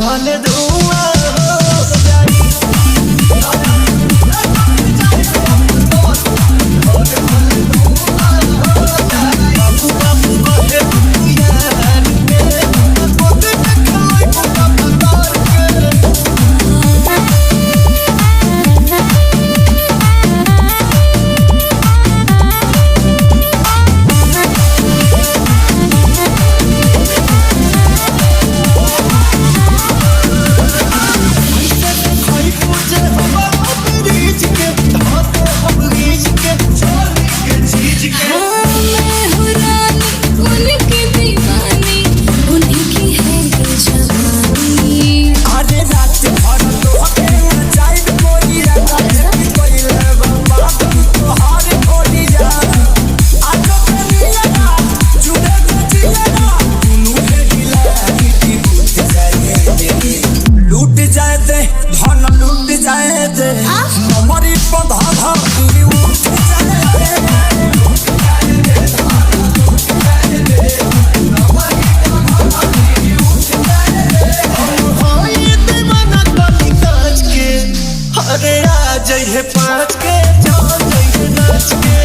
भले धुआं हो जाई। पाँच के चल जइहे नाच के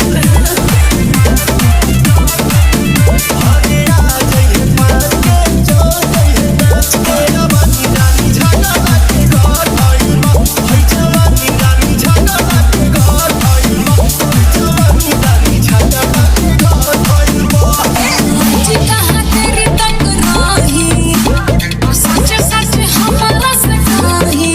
अरे आ जइहे पाँच के चल जइहे नाच के जवानी रानी झगड़ा के घर आइल बा है जवानी रानी झगड़ा के घर आइल बा जवानी रानी झगड़ा के घर आइल बा जी कहां तेरी तंग रही सच सच हमरा से कही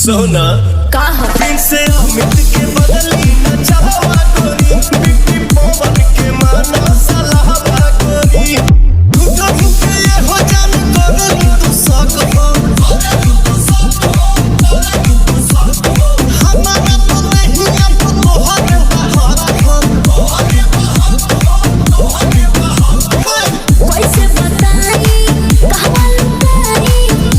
सोना कहा दिन से अमित के बदली न चाहवा गोरी बिट्टी पवन के माना सलाहवा गोरी झूठा झूठे ये हो जान गोरी तू सक हो हमारा तो नहीं अब तोहरे बहार कैसे बताई कहवा लुटाई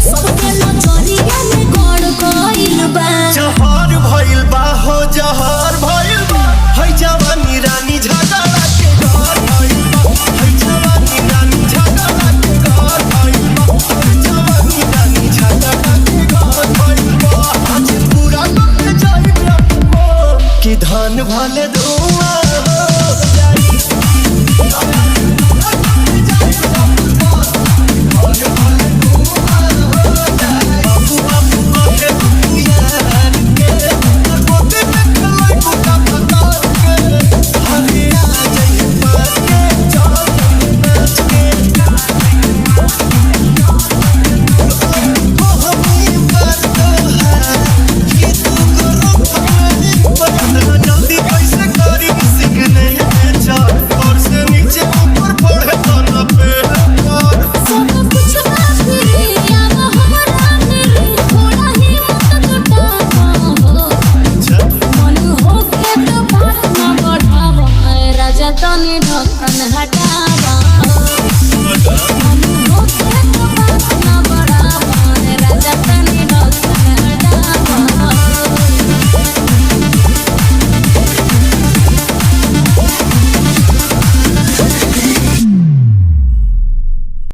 सबके नजरिया में गड़ गइल बा जहर भइल बा हो जहर भइल बा है जवानी रानी झगड़ा के घर भइल बा है जवानी रानी झगड़ा के घर भइल बा है जवानी रानी झगड़ा के घर भइल बा आज पूरा लुट जाई कि धान भले